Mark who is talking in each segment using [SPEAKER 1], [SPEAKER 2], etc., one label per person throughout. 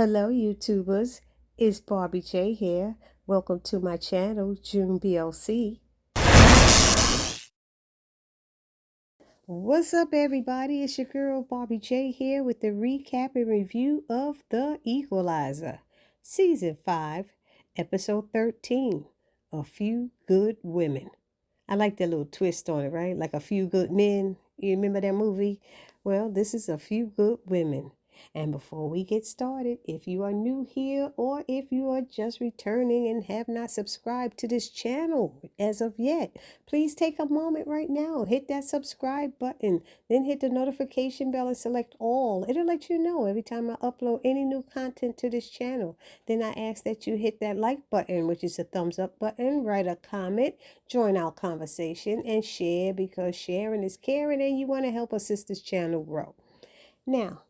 [SPEAKER 1] Hello, YouTubers. It's Barbie J here. Welcome to my channel, June BLC. What's up, everybody? It's your girl, Barbie J here with the recap and review of The Equalizer, Season 5, Episode 13, A Few Good Women. I like that little twist on it, right? Like A Few Good Men. You remember that movie? Well, this is A Few Good Women. And before we get started, if you are new here or if you are just returning and have not subscribed to this channel as of yet, please take a moment right now, hit that subscribe button, then hit the notification bell and select all. It'll let you know every time I upload any new content to this channel. Then I ask that you hit that like button, which is a thumbs up button, write a comment, join our conversation, and share, because sharing is caring and you want to help assist this channel grow. Now,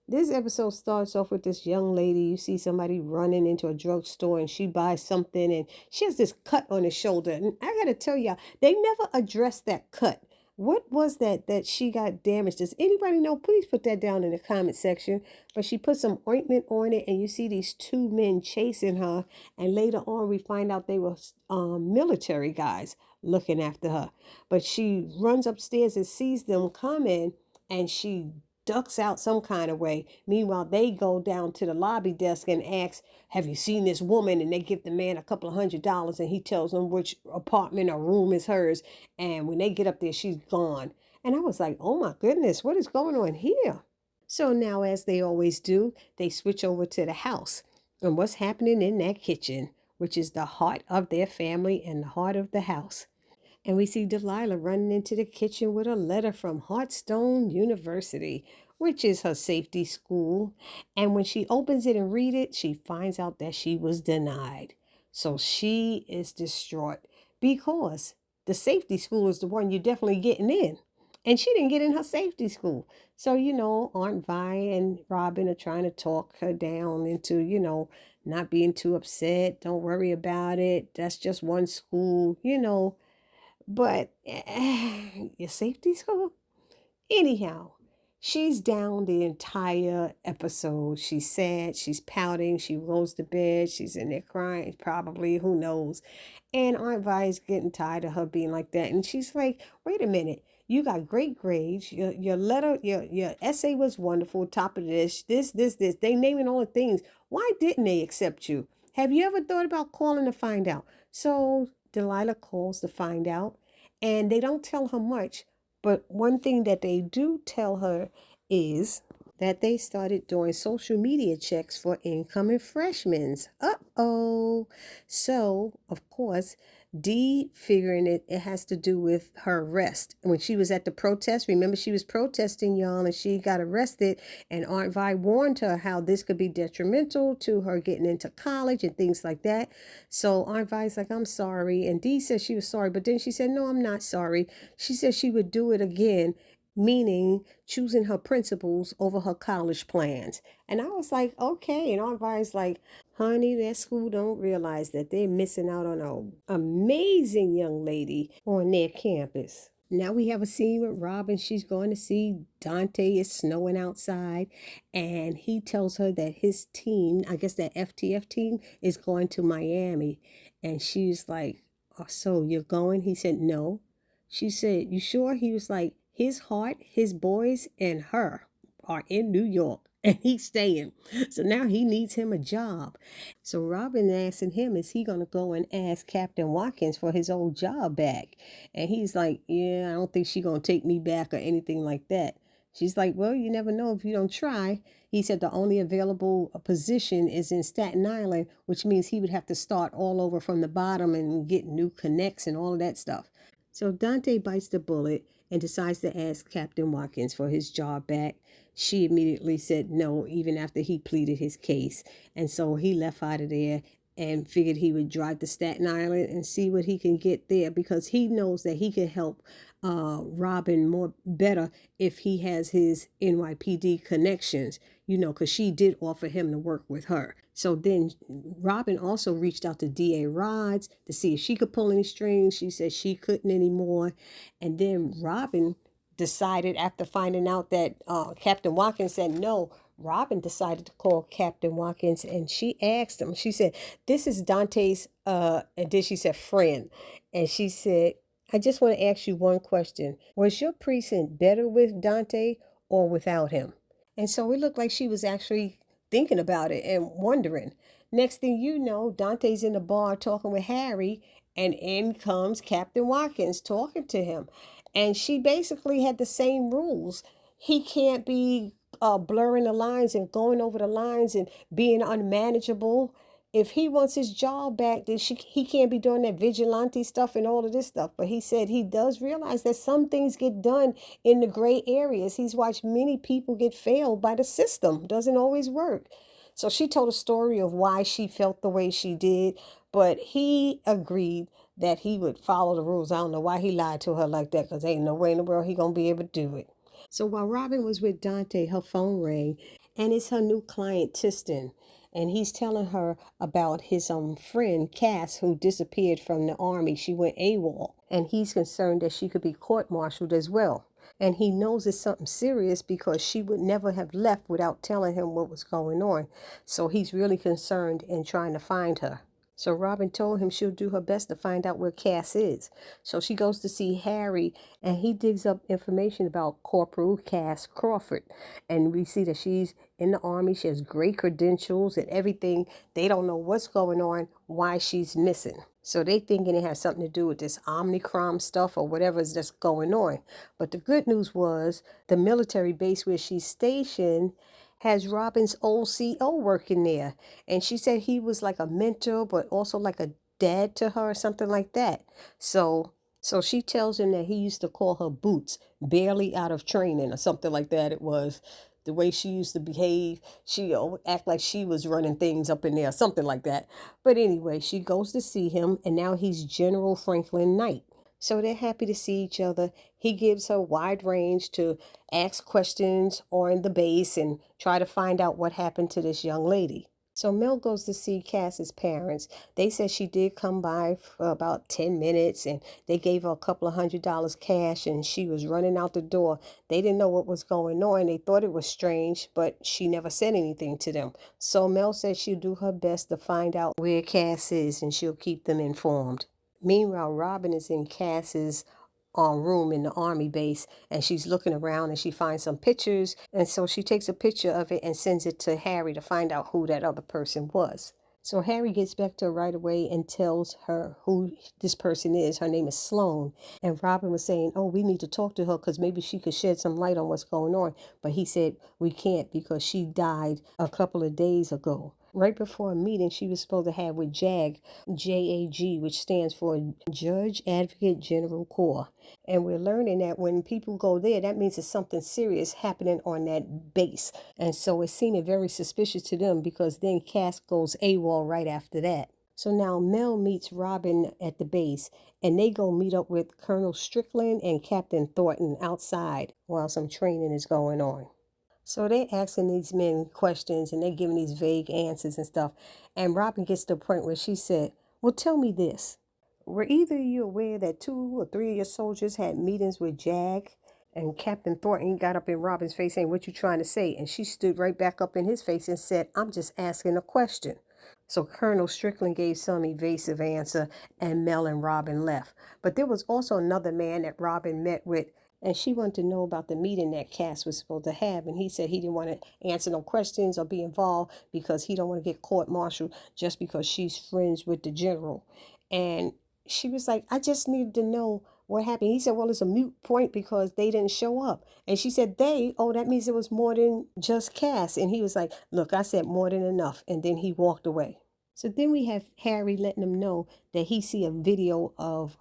[SPEAKER 1] this episode starts off with this young lady. You see somebody running into a drugstore and she buys something and she has this cut on her shoulder. And I got to tell y'all, they never addressed that cut. What was that she got damaged? Does anybody know? Please put that down in the comment section. But she put some ointment on it and you see these two men chasing her. And later on we find out they were military guys looking after her. But she runs upstairs and sees them coming and she ducks out some kind of way. Meanwhile, they go down to the lobby desk and ask, have you seen this woman? And they give the man a couple of $100 and he tells them which apartment or room is hers. And when they get up there, she's gone. And I was like, oh my goodness, what is going on here? So now, as they always do, they switch over to the house and what's happening in that kitchen, which is the heart of their family and the heart of the house. And we see Delilah running into the kitchen with a letter from Heartstone University, which is her safety school. And when she opens it and reads it, she finds out that she was denied. So she is distraught because the safety school is the one you're definitely getting in. And she didn't get in her safety school. So, Aunt Vi and Robin are trying to talk her down into, not being too upset. Don't worry about it. That's just one school. But your safety score? Anyhow, she's down the entire episode. She's sad, she's pouting, she rolls to bed, she's in there crying, probably, who knows. And Aunt Vi's getting tired of her being like that. And she's like, wait a minute. You got great grades. Your letter, your essay was wonderful. Top of this. They naming all the things. Why didn't they accept you? Have you ever thought about calling to find out? So Delilah calls to find out, and they don't tell her much. But one thing that they do tell her is that they started doing social media checks for incoming freshmen. Uh-oh. So, of course, Dee figuring it has to do with her arrest. When she was at the protest, remember she was protesting, y'all, and she got arrested, and Aunt Vi warned her how this could be detrimental to her getting into college and things like that. So Aunt Vi's like, I'm sorry. And Dee said she was sorry, but then she said, no, I'm not sorry. She said she would do it again, meaning choosing her principles over her college plans. And I was like, okay. And Aunt Vi's like, honey, that school don't realize that they're missing out on an amazing young lady on their campus. Now we have a scene with Robin. She's going to see Dante. It's snowing outside. And he tells her that his team, I guess that FTF team, is going to Miami. And she's like, oh, so you're going? He said, no. She said, you sure? He was like, his heart, his boys, and her are in New York. And he's staying. So now he needs him a job. So Robin asking him, is he going to go and ask Captain Watkins for his old job back? And he's like, yeah, I don't think she's going to take me back or anything like that. She's like, well, you never know if you don't try. He said the only available position is in Staten Island, which means he would have to start all over from the bottom and get new connects and all of that stuff. So Dante bites the bullet and decides to ask Captain Watkins for his job back. She immediately said no, even after he pleaded his case. And so he left out of there and figured he would drive to Staten Island and see what he can get there, because he knows that he can help Robin more better if he has his NYPD connections, because she did offer him to work with her. So then Robin also reached out to DA Rods to see if she could pull any strings. She said she couldn't anymore. And then Robin decided, after finding out that Captain Watkins said no, Robin decided to call Captain Watkins, and she asked him, she said, "This is Dante's," and then she said, "friend." And she said, "I just want to ask you one question. Was your precinct better with Dante or without him?" And so it looked like she was actually thinking about it and wondering. Next thing you know, Dante's in the bar talking with Harry, and in comes Captain Watkins talking to him. And she basically had the same rules. He can't be blurring the lines and going over the lines and being unmanageable. If he wants his job back, then he can't be doing that vigilante stuff and all of this stuff. But he said he does realize that some things get done in the gray areas. He's watched many people get failed by the system. Doesn't always work. So she told a story of why she felt the way she did, but he agreed that he would follow the rules. I don't know why he lied to her like that, because ain't no way in the world he gonna be able to do it. So while Robin was with Dante, her phone rang, and it's her new client Tiston, and he's telling her about his friend Cass, who disappeared from the army. She went AWOL, and he's concerned that she could be court-martialed as well. And he knows it's something serious because she would never have left without telling him what was going on. So he's really concerned in trying to find her. So Robin told him she'll do her best to find out where Cass is. So she goes to see Harry, and he digs up information about Corporal Cass Crawford. And we see that she's in the army. She has great credentials and everything. They don't know what's going on, why she's missing. So they thinking it has something to do with this Omnicron stuff or whatever is that's going on. But the good news was the military base where she's stationed has Robin's old CO working there. And she said he was like a mentor, but also like a dad to her or something like that. So she tells him that he used to call her Boots, barely out of training or something like that. It was the way she used to behave. She act like she was running things up in there, something like that. But anyway, she goes to see him, and now he's General Franklin Knight. So they're happy to see each other. He gives her wide range to ask questions on the base and try to find out what happened to this young lady. So Mel goes to see Cass's parents. They said she did come by for about 10 minutes, and they gave her a couple of $100 cash, and she was running out the door. They didn't know what was going on. They thought it was strange, but she never said anything to them. So Mel said she'll do her best to find out where Cass is, and she'll keep them informed. Meanwhile, Robin is in Cass's room in the army base, and she's looking around, and she finds some pictures, and so she takes a picture of it and sends it to Harry to find out who that other person was. So Harry gets back to her right away and tells her who this person is. Her name is Sloane. And Robin was saying, "Oh, we need to talk to her because maybe she could shed some light on what's going on." But he said, "We can't because she died a couple of days ago." Right before a meeting she was supposed to have with JAG, JAG, which stands for Judge Advocate General Corps. And we're learning that when people go there, that means there's something serious happening on that base. And so it seemed very suspicious to them because then Cass goes AWOL right after that. So now Mel meets Robin at the base, and they go meet up with Colonel Strickland and Captain Thornton outside while some training is going on. So they're asking these men questions, and they're giving these vague answers and stuff. And Robin gets to the point where she said, "Well, tell me this. Were either of you aware that 2 or 3 of your soldiers had meetings with JAG?" And Captain Thornton got up in Robin's face saying, "What you trying to say?" And she stood right back up in his face and said, "I'm just asking a question." So Colonel Strickland gave some evasive answer, and Mel and Robin left. But there was also another man that Robin met with, and she wanted to know about the meeting that Cass was supposed to have. And he said he didn't want to answer no questions or be involved because he don't want to get court-martialed just because she's friends with the general. And she was like, "I just needed to know what happened." He said, "Well, it's a moot point because they didn't show up." And she said, "Oh, that means it was more than just Cass." And he was like, "Look, I said more than enough." And then he walked away. So then we have Harry letting them know that he see a video of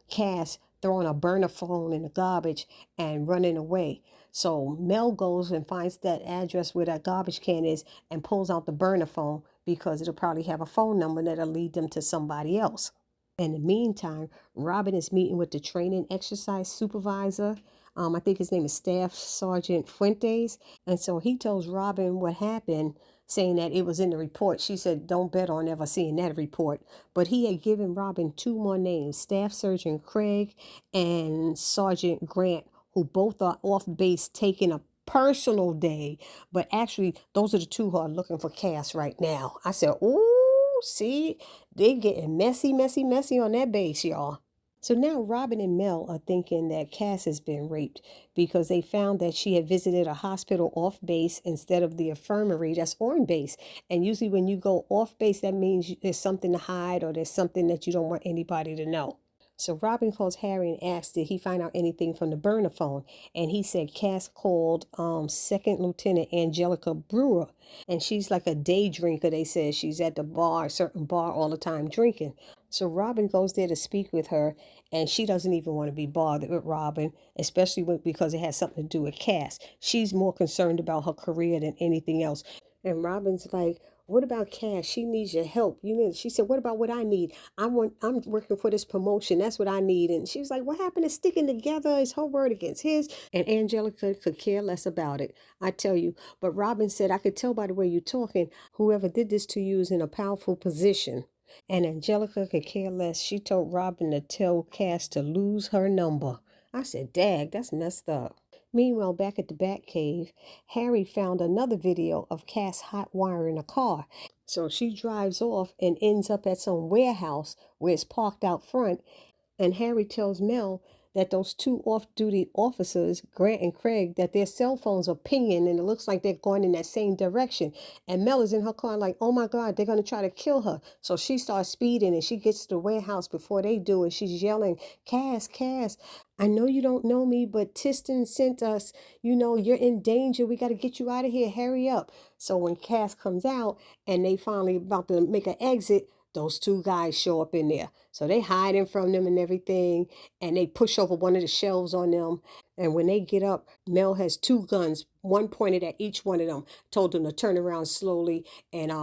[SPEAKER 1] Cass throwing a burner phone in the garbage and running away. So Mel goes and finds that address where that garbage can is and pulls out the burner phone because it'll probably have a phone number that'll lead them to somebody else. In the meantime, Robin is meeting with the training exercise supervisor. I think his name is Staff Sergeant Fuentes. And so he tells Robin what happened, saying that it was in the report. She said, "Don't bet on ever seeing that report." But he had given Robin 2 more names, Staff Sergeant Craig and Sergeant Grant, who both are off base taking a personal day. But actually, those are the two who are looking for Cass right now. I said, ooh, see, they getting messy, messy, messy on that base, y'all. So now Robin and Mel are thinking that Cass has been raped because they found that she had visited a hospital off base instead of the infirmary that's on base. And usually when you go off base, that means there's something to hide or there's something that you don't want anybody to know. So Robin calls Harry and asks, did he find out anything from the burner phone? And he said Cass called Second Lieutenant Angelica Brewer. And she's like a day drinker, they said. She's at the bar, a certain bar all the time drinking. So Robin goes there to speak with her, and she doesn't even want to be bothered with Robin, especially because it has something to do with Cass. She's more concerned about her career than anything else. And Robin's like, what about Cass? She needs your help. She said, what about what I need? I'm working for this promotion. That's what I need. And she was like, what happened to sticking together? Is her word against his? And Angelica could care less about it. I tell you. But Robin said, I could tell by the way you're talking, whoever did this to you is in a powerful position. And Angelica could care less. She told Robin to tell Cass to lose her number. I said, dag, that's messed up. Meanwhile, back at the Batcave, Harry found another video of Cass hot wiring a car. So she drives off and ends up at some warehouse where it's parked out front. And Harry tells Mel that those two off-duty officers, Grant and Craig, that their cell phones are pinging and it looks like they're going in that same direction. And Mel is in her car like, oh my God, they're going to try to kill her. So she starts speeding and she gets to the warehouse before they do. And she's yelling, Cass, Cass, I know you don't know me, but Tiston sent us, you're in danger. We got to get you out of here. Hurry up. So when Cass comes out and they finally about to make an exit, those two guys show up in there. So they hiding from them and everything. And they push over one of the shelves on them. And when they get up, Mel has two guns, one pointed at each one of them, told them to turn around slowly and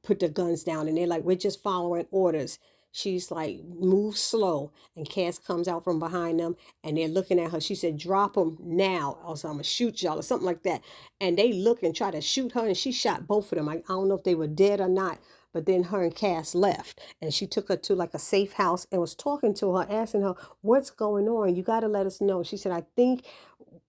[SPEAKER 1] put the guns down. And they're like, we're just following orders. She's like, move slow. And Cass comes out from behind them and they're looking at her. She said, drop them now, else I'm going to shoot y'all or something like that. And they look and try to shoot her and she shot both of them. I don't know if they were dead or not. But then her and Cass left and she took her to like a safe house and was talking to her, asking her, what's going on? You got to let us know. She said, I think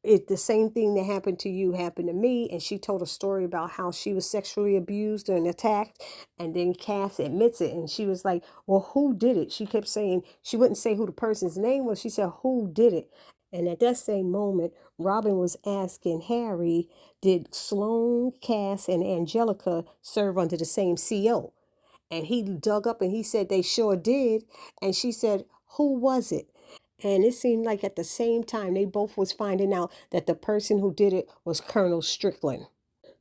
[SPEAKER 1] the same thing that happened to you happened to me. And she told a story about how she was sexually abused and attacked. And then Cass admits it. And she was like, well, who did it? She kept saying, she wouldn't say who the person's name was. She said, who did it? And at that same moment, Robin was asking Harry, did Sloane, Cass, and Angelica serve under the same CO? And he dug up and he said they sure did. And she said, who was it? And it seemed like at the same time, they both was finding out that the person who did it was Colonel Strickland.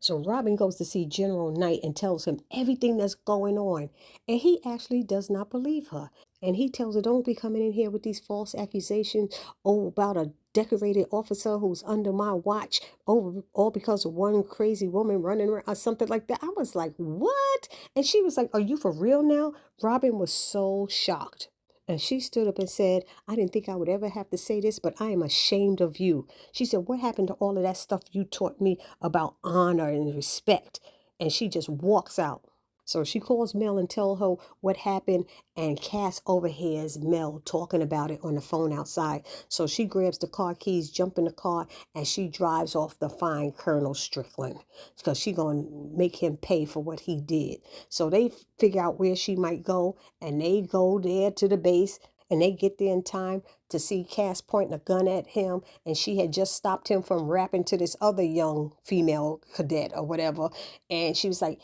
[SPEAKER 1] So Robin goes to see General Knight and tells him everything that's going on. And he actually does not believe her. And he tells her, don't be coming in here with these false accusations, about a decorated officer who's under my watch, all because of one crazy woman running around or something like that. I was like, what? And she was like, are you for real now? Robin was so shocked. And she stood up and said, I didn't think I would ever have to say this, but I am ashamed of you. She said, what happened to all of that stuff you taught me about honor and respect? And she just walks out. So she calls Mel and tells her what happened, and Cass overhears Mel talking about it on the phone outside. So she grabs the car keys, jump in the car, and she drives off to find Colonel Strickland because she's going to make him pay for what he did. So they figure out where she might go, and they go there to the base, and they get there in time to see Cass pointing a gun at him, and she had just stopped him from rapping to this other young female cadet or whatever, and she was like,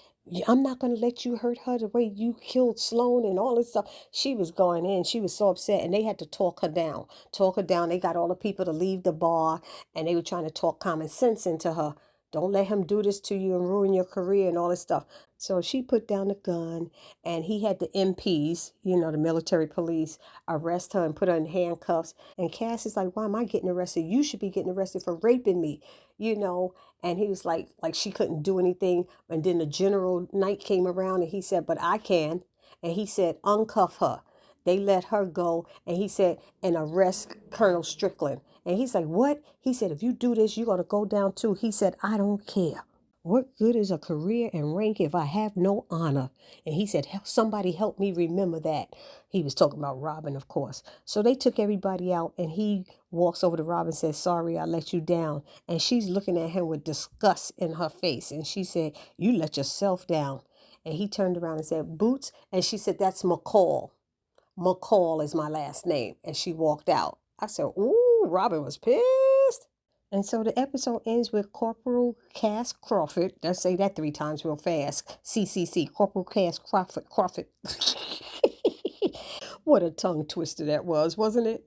[SPEAKER 1] I'm not going to let you hurt her the way you killed Sloane and all this stuff. She was going in. She was so upset, and they had to talk her down. Talk her down. They got all the people to leave the bar, and they were trying to talk common sense into her. Don't let him do this to you and ruin your career and all this stuff. So she put down the gun, and he had the MPs, the military police, arrest her and put her in handcuffs. And Cass is like, why am I getting arrested? You should be getting arrested for raping me, And he was like she couldn't do anything. And then the General Knight came around and he said, but I can. And he said, uncuff her. They let her go. And he said, and arrest Colonel Strickland. And he's like, what? He said, if you do this, you're going to go down too. He said, I don't care. What good is a career and rank if I have no honor? And he said, somebody help me remember that. He was talking about Robin, of course. So they took everybody out, and he walks over to Robin and says, sorry, I let you down. And she's looking at him with disgust in her face. And she said, you let yourself down. And he turned around and said, Boots. And she said, that's McCall. McCall is my last name. And she walked out. I said, ooh, Robin was pissed. And so the episode ends with Corporal Cass Crawford. Let's say that 3 times real fast. CCC, Corporal Cass Crawford. What a tongue twister that was, wasn't it?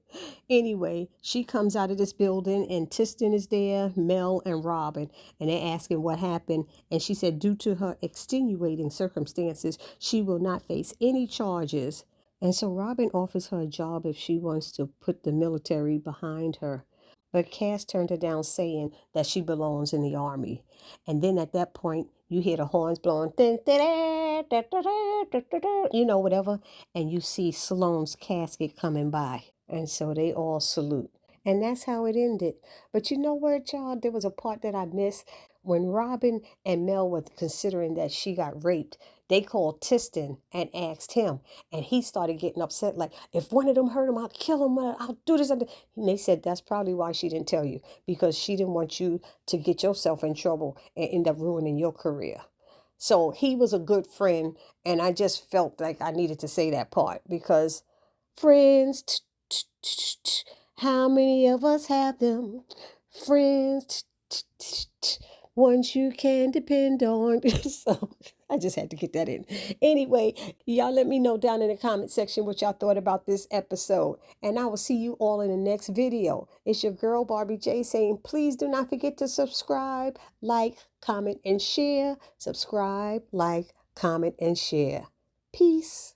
[SPEAKER 1] Anyway, she comes out of this building and Tiston is there, Mel and Robin, and they're asking what happened. And she said, due to her extenuating circumstances, she will not face any charges. And so Robin offers her a job if she wants to put the military behind her. But Cass turned her down, saying that she belongs in the army. And then at that point, you hear the horns blowing, you know, whatever. And you see Sloane's casket coming by. And so they all salute. And that's how it ended. But you know what, y'all? There was a part that I missed. When Robin and Mel were considering that she got raped, they called Tiston and asked him. And he started getting upset, like, if one of them hurt him, I'll kill him. I'll do this. And they said that's probably why she didn't tell you, because she didn't want you to get yourself in trouble and end up ruining your career. So he was a good friend. And I just felt like I needed to say that part because friends, how many of us have them? Friends, ones you can depend on. So I just had to get that in. Anyway, y'all let me know down in the comment section what y'all thought about this episode. And I will see you all in the next video. It's your girl Barbie J saying, please do not forget to subscribe, like, comment, and share. Subscribe, like, comment, and share. Peace.